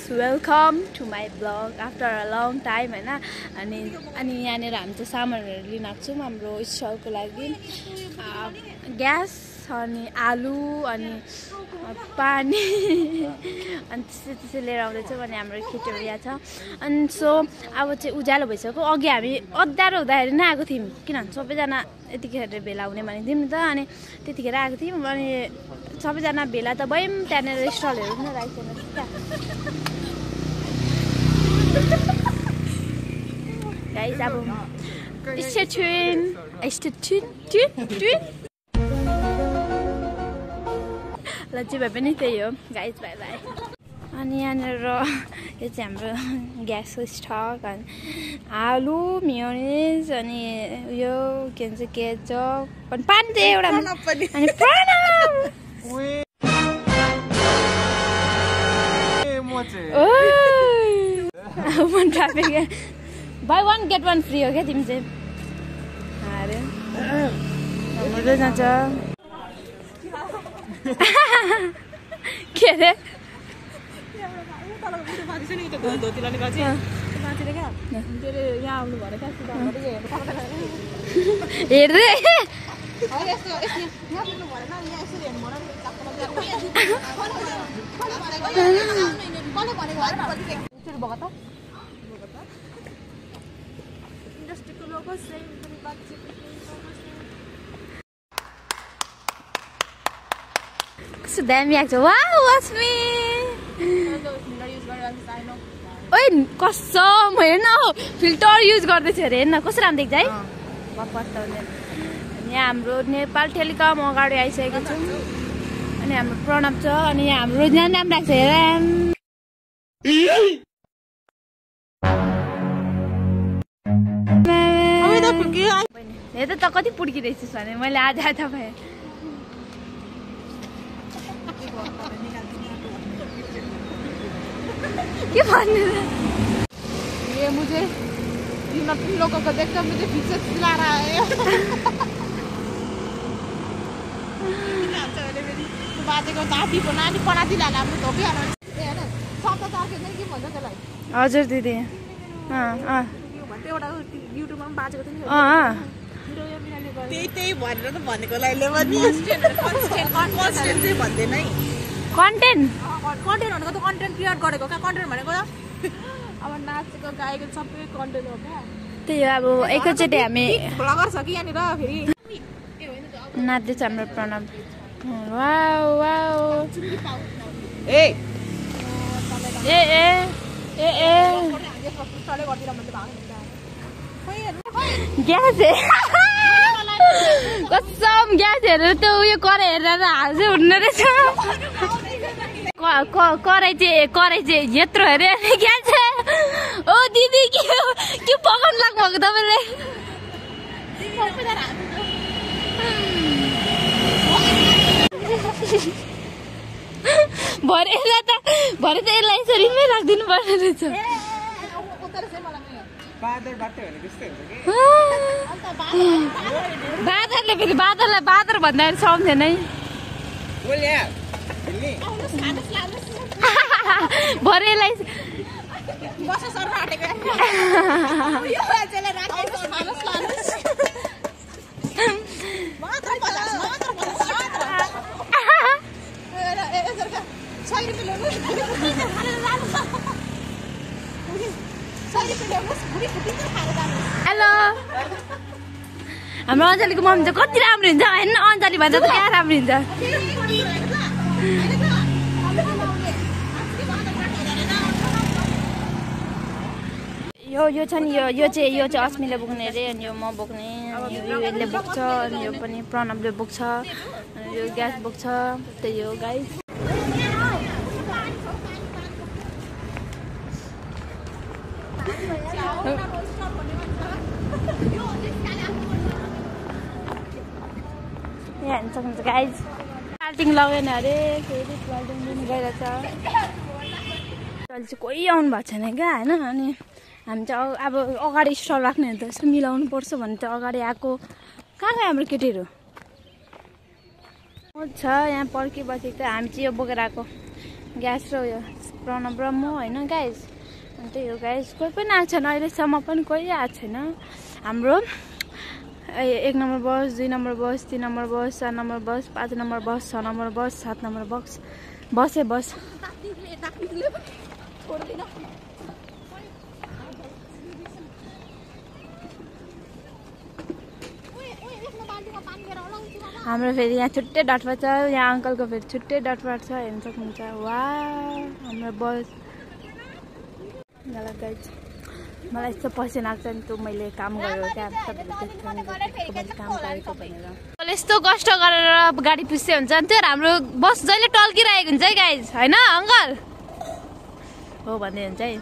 Welcome to my blog after a long time हैन। अनि यहाँनिर हामी चाहिँ सामानहरू लिन आएको छौँ हाम्रो स्टलको लागि। ग्यास अनि आलु अनि पानी अनि त्यसै लिएर आउँदैछौँ। अनि हाम्रो केटीहरू यहाँ छ। अनि सो अब चाहिँ उज्यालो भइसक्यो। अघि हामी अँध्यारो हुँदाखेरि नै आएको थियौँ किनभने सबैजना यतिखेर भेला हुने भनेको थियौँ नि त। अनि त्यतिखेर आएको थियौँ। अनि सबैजना भेला त भयौँ। त्यहाँनिर स्टलहरू पनि राखिसक्नु क्या गाइस। अब स्टे ट्युन ल चाहिँ भए पनि त्यही हो गाइस। By by. अनि यहाँनिर यो चाहिँ हाम्रो ग्यासको स्टक अनि आलु मियोनिज अनि यो के भन्छ केचप अनि पानी चाहिँ एउटा अनि Pranav traffic buy one get one free हो क्या तिमी चाहिँ अरे मजा जान्छ के अरे हेर्दै कस्तो दामी आएको छ। वाउ वाच मी ओइ कसम हेर्न फिल्टर युज गर्दैछ अरे। हेर्न कस्तो राम्रो देख्छ है। अनि यहाँ हाम्रो नेपाल टेलिकम अगाडि आइसकेको छौँ। अनि हाम्रो प्रणव छ। अनि यहाँ हाम्रो रोजना नाम राख्छ हेर। हेर त कति पुड्किरहेछस् भने मैले आज थाहा पाएँ। के भन्नु ये मुझे तुम लोगों को देखकर मुझे पीछे चिल्ला रहा है। बाजेको दादी को नानी पनाती लाग्यो हाम्रो धोकी हाल्नु हैन शब्द तार्के नै के भन्छ त्यसलाई। हजुर दिदी यो भन्थे एउटा युट्युबमा पनि बाजेको थियो नि। त्यही भनेर त भनेको लाइले पनि कन्टेन्ट चाहिँ भन्दैन है। कन्टेन्ट भनेको त कन्टेन्ट क्रिएट गरेको क्या। कन्टेन्ट भनेको अब नाचेको गाएको सबै कन्टेन्ट हो क्या। त्यही हो। अब एकैचोटि हामी ब्लगर छ कि यहाँनिर फेरि नाच्दैछ हाम्रो प्रणव। वाउ वाउ ए ए ए ए ए ग्यास कसम ग्यास हेरेर त्यो उयो करे हेरेर हाल्छ हुन्न रहेछ। कराई चाहिँ यत्रो हेरे ग्यास ओ दिदी के पकाउनु लाग्नु भएको तपाईँले। भरे त यसलाई यसरी नै राखिदिनु पर्ने रहेछ। बादरले फेरि बादर भन्दाखेरि सम्झेन है। भरेलाई हेलो हाम्रो अञ्जलीको मम्मी चाहिँ कति राम्रो हुन्छ होइन। अञ्जली भन्दा त क्या राम्रो हुन्छ। यो छ नि यो चाहिँ अस्मीले बोक्ने अरे। अनि यो म बोक्ने यसले बोक्छ। अनि यो पनि प्रणवले बोक्छ। अनि यो ग्यास बोक्छ। त्यही हो गाइस। यहाँ हेर्न सक्नुहुन्छ गाइस। पाल्टिङ लगेन अरे फेरि पाल्टिङ लिनु गइरहेछ। अहिले चाहिँ कोही आउनु भएको छैन क्या होइन। अनि हामी चाहिँ अब अगाडि स्टल राख्ने हो त यसो मिलाउनु पर्छ भने चाहिँ अगाडि आएको। कहाँ गयो हाम्रो केटीहरू। छ यहाँ पर्खी बसेको छ। हामी चाहिँ यो बोकेर आएको ग्यास र उयो प्रणव र म होइन गाइस। अनि त्यही हो गाइस, कोही पनि आएको छैन अहिलेसम्म पनि, कोही आएको छैन। हाम्रो 1 नम्बर बस, 2 नम्बर बस, 3 नम्बर बस, 4 नम्बर बस, 5 नम्बर बस, 6 नम्बर बस, 7 नम्बर बस, बसै बस। हाम्रो फेरि यहाँ छुट्टै डटपा छ, यहाँ अङ्कलको फेरि छुट्टै डटपा छ, हेर्न सक्नुहुन्छ। वा हाम्रो बस मलाई यस्तो पसिना लाग्छ नि, त्यो मैले काम गरेको क्या, काम गरेको भनेर। यस्तो कष्ट गरेर गाडी पुस्दै हुन्छ नि, त्यो हाम्रो बस जहिले टल्किरहेको हुन्छ है गाइज, होइन अङ्कल हो भन्दै हुन्छ है।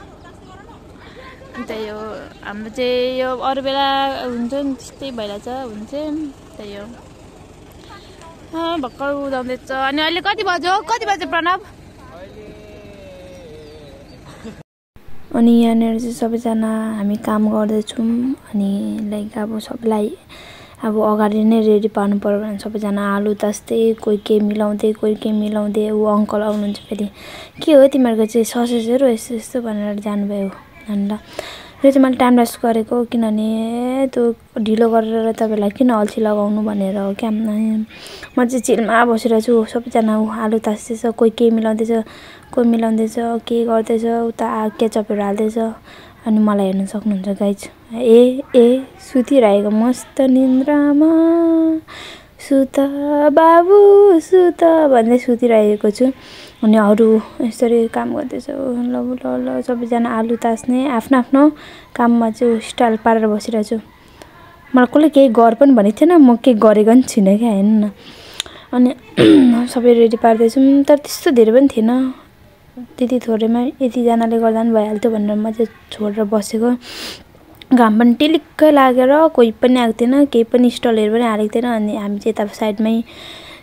अन्त यो हाम्रो चाहिँ यो अरू बेला हुन्छ नि त्यस्तै भइरहेछ, हुन्छ त्यही हो। भर्खर उदाउँदैछ। अनि अहिले कति बज्यो प्रणव? अनि यहाँनिर चाहिँ सबैजना हामी काम गर्दैछौँ। अनि लाइक अब सबलाई अब अगाडि नै रेडी पार्नु पर्यो भने सबैजना आलु तास्दै, कोही के मिलाउँदै, कोही के मिलाउँदै। ऊ अङ्कल आउनुहुन्छ फेरि, के हो तिमीहरूको चाहिँ ससेजहरू यस्तो यस्तो भनेर जानुभयो। अन्त यो चाहिँ मैले टाइम वेस्ट गरेको, किनभने त्यो ढिलो गरेर तपाईँलाई किन अल्छी लगाउनु भनेर हो क्या। म चाहिँ चिलमा बसिरहेको छु, सबैजना आलु तास्दैछ, कोही के मिलाउँदैछ, के गर्दैछ, उता केचपहरू हाल्दैछ। अनि मलाई हेर्न सक्नुहुन्छ गाइज, सुतिरहेको मस्त निन्द्रामा, सुत बाबु सुत भन्दै सुतिरहेको छु। अनि अरू यसरी काम गर्दैछ। ल सबैजना आलु तास्ने आफ्नो आफ्नो काममा चाहिँ स्टाइल पारेर बसिरहेको छु। मलाई कसले केही गर पनि भनेको थिएन, म केही गरेको पनि छुइनँ क्या, हेर्नु न। अनि सबै रेडी पार्दैछौँ, तर त्यस्तो धेरै पनि थिएन, त्यति थोरैमा यतिजनाले गर्दा पनि भइहाल्थ्यो भनेर म चाहिँ छोडेर बसेको। घाम पनि टिलिक्कै लागेर कोही पनि आएको थिएन, केही पनि स्टलहरू पनि हालेको थिएन। अनि हामी चाहिँ यता साइडमै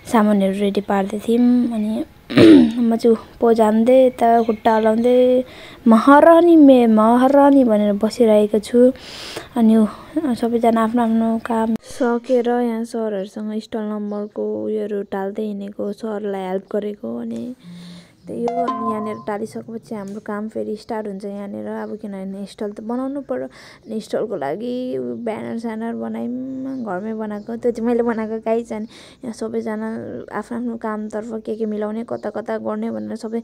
सामानहरू रेडी पार्दै थियौँ। अनि म चाहिँ पोज हान्दै यता खुट्टा हलाउँदै महारानी भनेर बसिरहेको छु। अनि सबैजना आफ्नो आफ्नो काम सकेर यहाँ सरहरूसँग स्टल नम्बरको उयोहरू टाल्दै हिँडेको, सरलाई हेल्प गरेको। अनि त्यही हो। अनि यहाँनिर टालिसकेपछि हाम्रो काम फेरि स्टार्ट हुन्छ यहाँनिर। अब किनभने स्टल त बनाउनु पर्यो, अनि स्टलको लागि ब्यानर स्यानर बनायौँ, घरमै बनाएको, त्यो चाहिँ मैले बनाएको गाइज। अनि यहाँ सबैजना आफ्नो आफ्नो कामतर्फ के मिलाउने, कता गर्ने भनेर सबै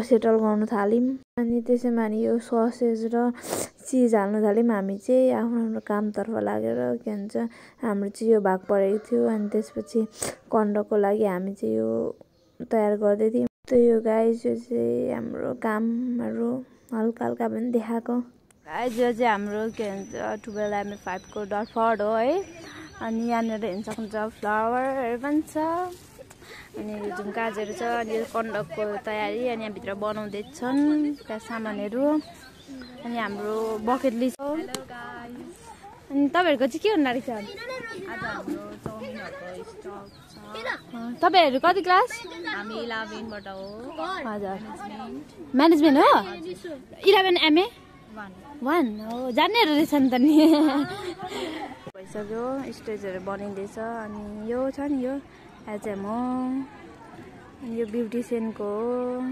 सेटल गर्नु थाल्यौँ। अनि त्यसैमा अनि यो ससेज र चिज हाल्नु थाल्यौँ। हामी चाहिँ आफ्नो आफ्नो कामतर्फ लागेर के भन्छ हाम्रो चाहिँ यो भाग परेको थियो। अनि त्यसपछि कन्डको लागि हामी चाहिँ यो तयार गर्दै थियौँ। त्यही हो गाइज, यो चाहिँ हाम्रो कामहरू हल्का पनि देखाएको। गाइज यो चाहिँ हाम्रो के भन्छ 12mm5 को डटफड हो है। अनि यहाँनिर हेर्न सक्नुहुन्छ फ्लावरहरू पनि छ, अनि झुम्काजहरू छ। अनि यो कन्डकको तयारी, अनि यहाँभित्र बनाउँदैछन् त्यहाँ सामानहरू। अनि हाम्रो बकेट लिस्ट हो। अनि तपाईँहरूको चाहिँ के हुन लागेको छ? आज हाम्रो चाउमिनहरूको स्टक छ। तपाईँहरू कति क्लास? हामी 11बाट हो। हजुर, म्यानेजमेन्ट हो। 11 MA 1 हो, जान्नेहरू रहेछ नि त नि। भइसक्यो, स्टेजहरू बनिँदैछ। अनि यो छ नि यो एचएम हो, अनि यो ब्युटिसियनको हो,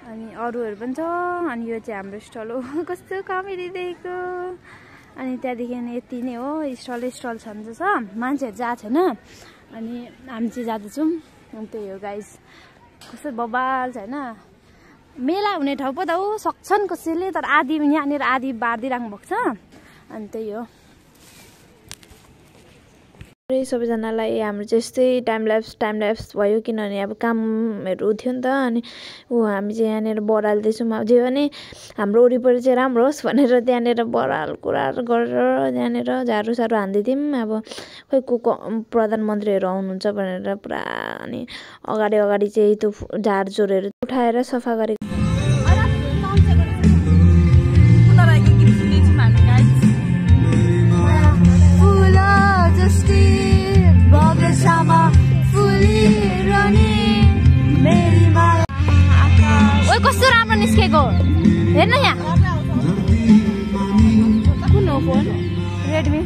अनि अरूहरू पनि छ। अनि यो चाहिँ हाम्रो स्टल हो, कस्तो कमेडी देखेको। अनि त्यहाँदेखि यति नै हो, स्टल छन् छ, मान्छेहरू चाहिँ आएको छैन। अनि हामी चाहिँ जाँदैछौँ। त्यही हो गाइस, कस्तो बबाल छ होइन। मेला हुने ठाउँ पो त हो, सक्छन् कसैले, तर आधी यहाँनिर आधी बारिदिइराख्नु भएको छ। अनि त्यही हो। सबैजनालाई हाम्रो चाहिँ यस्तै टाइम ल्याप्स भयो, किनभने अब कामहरू थियो नि त। अनि हामी चाहिँ यहाँनिर बराल्दैछौँ। अब जे भने हाम्रो वरिपरि चाहिँ राम्रो होस् भनेर त्यहाँनिर बराल कुराल गरेर त्यहाँनिर झारूसारू हान्दै थियौँ। अब खोइ को प्रधानमन्त्रीहरू आउनुहुन्छ भनेर पुरा। अनि अगाडि चाहिँ त्यो झारझोरहरू उठाएर सफा गरेको। कस्तो राम्रो निस्केको हेर्न यहाँ। कुन हो फोन? Redmi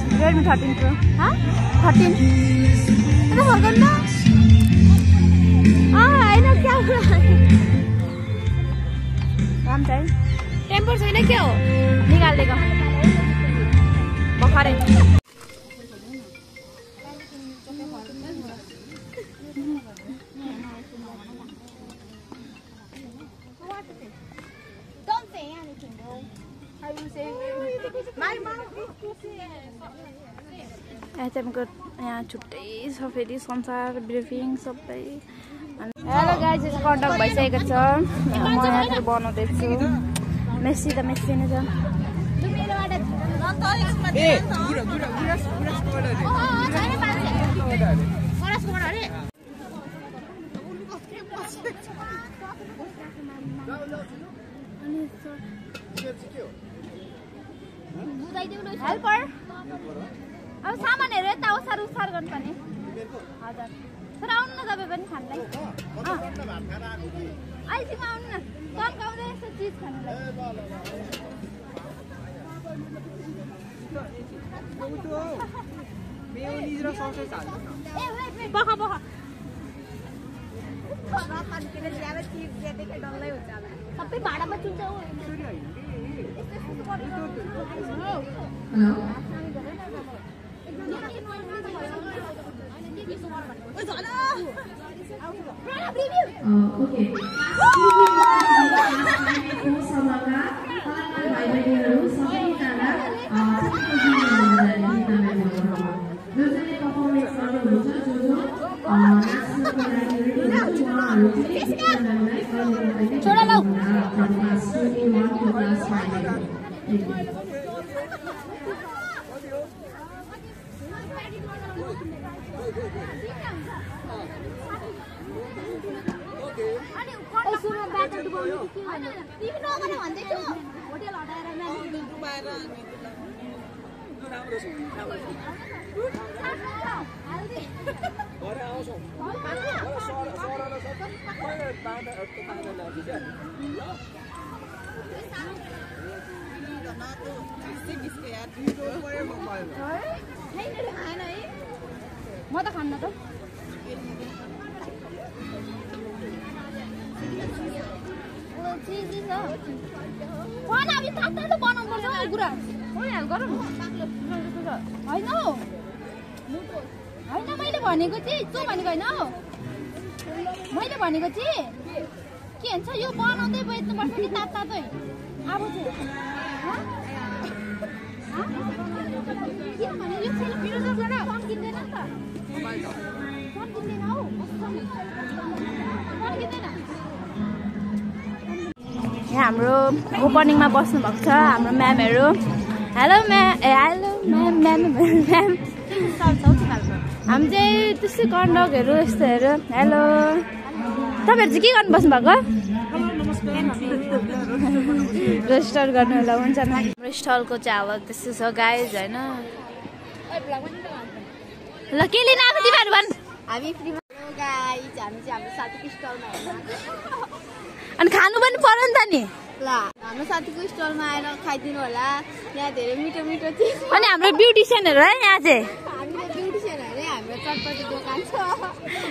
13 Pro। 13 यता फर्कन त छैन क्या काम चाहिँ टेम्पर छैन के हो निकालिदिएको भर्खरै एचएमको यहाँ छुट्टै छ फेरि संसार ब्रिफिङ सबै हेलो गाइज चाहिँ कन्डक्ट भइसकेको छ म यहाँ चाहिँ बनाउँदैछु मेस्सी त मेस्सी नै छ हेल्पर अब सामानहरू यता ओसार उसार गर्नुपर्ने हजुर तर आउनु न तपाईँ पनि खानलाई आइसिङ आउनु न तर्काउँदै यस्तो चिज खानुलाई पख पख सबै भाँडामा चुन्छ छोडा लौ म त खान्न त होइन मैले भनेको चाहिँ तँ भनेको होइन मैले भनेको चाहिँ के भन्छ यो बनाउँदै बेच्नुपर्छ कि तातै अब चाहिँ किनभने यो किन्दैन नि त किन्दैन हौ किन्दैन यहाँ हाम्रो ओपनिङमा बस्नु भएको छ हाम्रो म्यामहरू हेलो हेलो म्याम हामी चाहिँ त्यस्तै कन्डक्टहरू यस्तोहरू हेलो तपाईँहरू चाहिँ के गर्नु बस्नु भएको रेजिस्टर गर्नु होला हुन्छ न हाम्रो स्टलको चाहिँ हालत त्यस्तो छ गाइज होइन ल के लिन आएको तिमीहरू भन् हामी फ्रीमा गाइज हामी चाहिँ हाम्रो साथीको स्टलमा अनि खानु पनि पर्यो नि त नि ल हाम्रो साथीको स्टलमा आएर खाइदिनु होला यहाँ धेरै मिठो मिठो चिज अनि हाम्रो ब्युटिसियनहरू है यहाँ चाहिँ हाम्रो ब्युटिसियन अरे हाम्रो चटपटी दोकान छ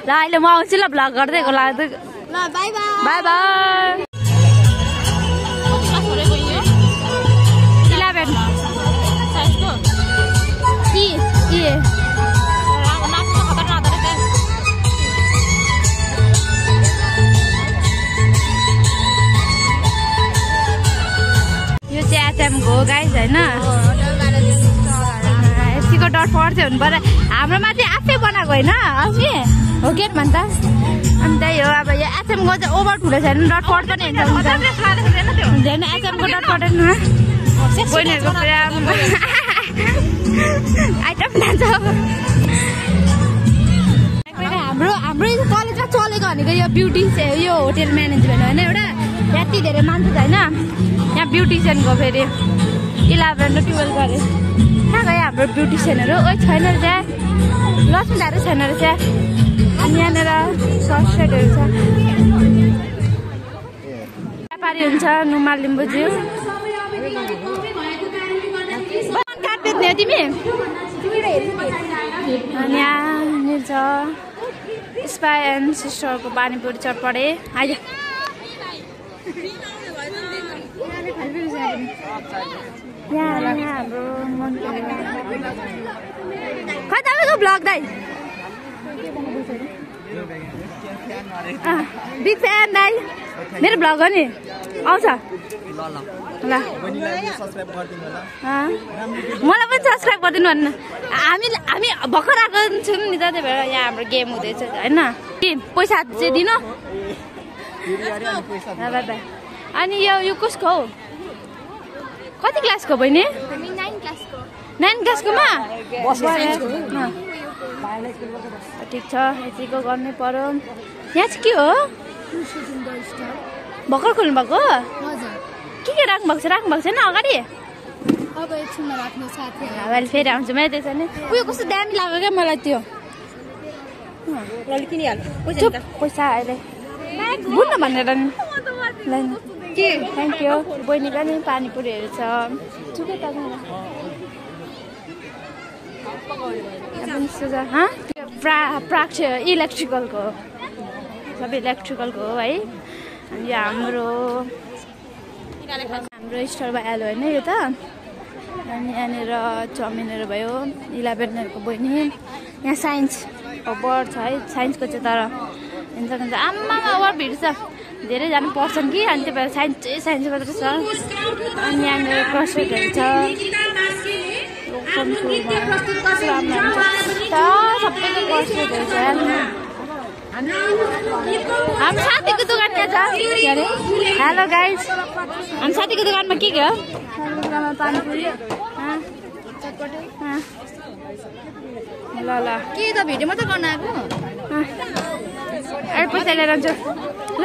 ल अहिले म आउँछु ल भ्लग गर्दै लाग्दै ल बाई बाई बाई बाई 11 साइजको यो चाहिँ एचएमको हो गाइज होइन यतिको डटफट चाहिँ हुनु पर्यो हाम्रोमा चाहिँ आफै बनाएको होइन अस्ति हो के भन्छ अनि त्यही हो अब यो एचएमको चाहिँ ओभर ठुलो छैन डटफट पनि हुँदैन एचएमको डटफट बहिनीहरूको पुरा आइटम जान्छ हाम्रो कलेजमा चलेको भनेको यो ब्युटी यो होटेल म्यानेजमेन्ट होइन एउटा यति धेरै मान्छे छैन यहाँ ब्युटिसियनको फेरि 11 र 12 गरे कहाँ गयो हाम्रो ब्युटिसियनहरू ओ छैन रहेछ लक्ष्मीधाहरू छैन रहेछ अनि यहाँनिर ससेटहरू छ व्यापारी हुन्छ नुमा लिम्बुज्यू काट बेच्ने तिमी अनि यहाँनिर छ पुष्पा एन्ड सिस्टरको पानीपुरी चटपटे आइज यहाँ हाम्रो खै तपाईँको ब्लग दाइ बिग फ्यान दाइ मेरो ब्लग हो नि आउँछ ल मलाई पनि सब्सक्राइब गरिदिनु भन्नु हामी भर्खर आएको छौँ नि त त्यही भएर यहाँ हाम्रो गेम हुँदैछ होइन के पैसा चाहिँ दिनु अनि यो कसको हौ कति क्लासको बहिनी 9 क्लासकोमा ठिक छ यतिको गर्नै पर्यो यहाँ चाहिँ के हो भर्खर खोल्नु भएको के राख्नु भएको छैन अगाडि अब एकछिनमा राख्नु साथी अहिले फेरि आउँछु मैले त्यसो नि उयो कस्तो दामी लाग्यो क्या मलाई त्यो पैसा अहिले बुझ्नु भनेर नि के थ्याङ्क यू बहिनीको नि पानीपुरीहरू छ चुकै त प्राक इलेक्ट्रिकलको सबै इलेक्ट्रिकलको हो है अनि यो हाम्रो स्टोर भइहाल्यो होइन यो त अनि यहाँनिर चाउमिनहरू भयो 11हरूको बहिनी यहाँ साइन्स बर्ड छ है साइन्सको चाहिँ तर हुन्छ आमामा ओभर भिड छ धेरैजना पढ्छन् कि अनि त्यही भएर साइन्स मात्रै छ अनि यहाँनिर क्रसेटहरू छ सबैको क्रसेटहरू छ हाम्रो साथीको दोकान कहाँ छ हेलो गाइज हाम्रो साथीको दोकानमा के हो पानीपुरी ल ल के त भिडियो मात्रै गर्न आएको अरे पैसा लिएर आउँछु ल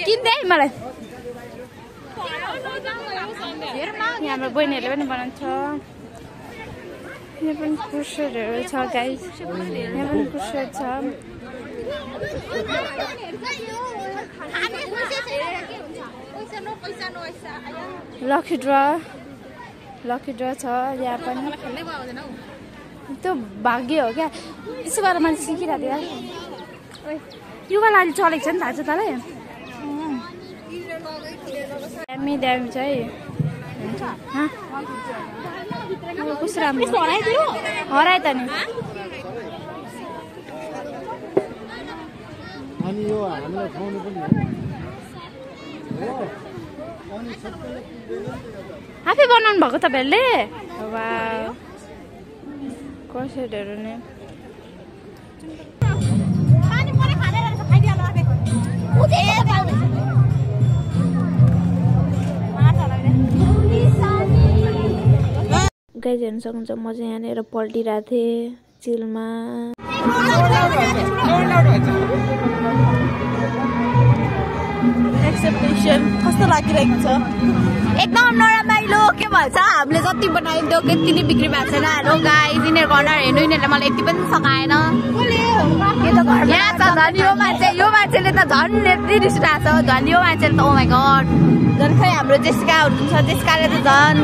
किन्दै मलाई यहाँ हाम्रो बहिनीहरूले पनि बनाउँछ यहाँ पनि क्रुसेटहरू छ गाइस यहाँ पनि क्रुसेट छ लकी ड्र छ यहाँ पनि त्यो भाग्य हो क्या यसो गरेर मान्छे सिकिरहेको थियो युवालाई अहिले चलेको छ नि थाहा छ तँलाई दामी छ है कस्तो राम्रो हरायो त नि आफै बनाउनु भएको तपाईँहरूले वा क्रसेटहरू नै गाइज हेर्नु सक्नुहुन्छ म चाहिँ यहाँनिर पल्टिरहेको थिएँ चिलमा एक्सेप्टेसन कस्तो लागिरहेको छ एकदम नरमाइलो के भन्छ हामीले जति बनाइदियो त्यति नै बिक्री भएको छैन हेलो गाइस यिनीहरूको अनुहार हेर्नु यिनीहरूले मलाई यति पनि सघाएन यहाँ छ झन् यो मान्छेले त झन् यति रिस उठाएको छ झन् यो मान्छेले त ओ माइ गड झन् खै हाम्रो जेसिका हुनुहुन्छ जेसिकाले त झन्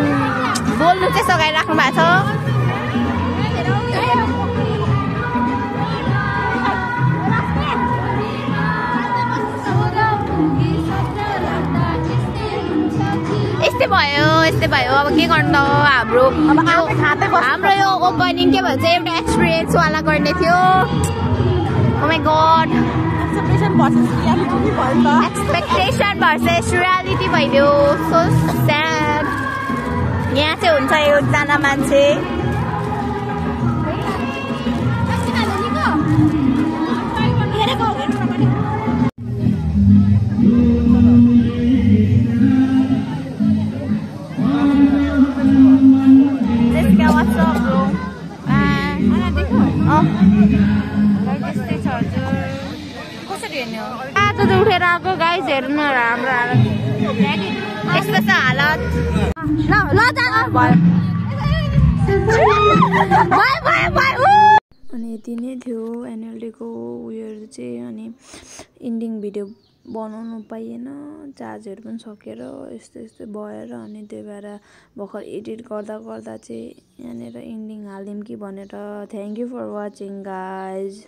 बोल्नु चाहिँ सघाइराख्नु भएको छ यस्तै भयो अब के गर्नु हाम्रो यो ओपनिङ के भन्छ एउटा एक्सपिरियन्सवाला गर्ने थियो oh my god expectation versus reality भइदियो सो स्याड यहाँ चाहिँ हुन्छ एकजना मान्छे उठेर आएको गाइस हेर्नु हाम्रो हालत यस्तो छ हालत अनि यति नै थियो एनुअल डेको उयोहरू चाहिँ अनि इन्डिङ भिडियो बनाउनु पाइएन चार्जहरू पनि सकेर यस्तो भएर अनि त्यही भएर भर्खर एडिट गर्दा चाहिँ यहाँनिर इन्डिङ हालिदिउँ कि भनेर thank you for watching guys.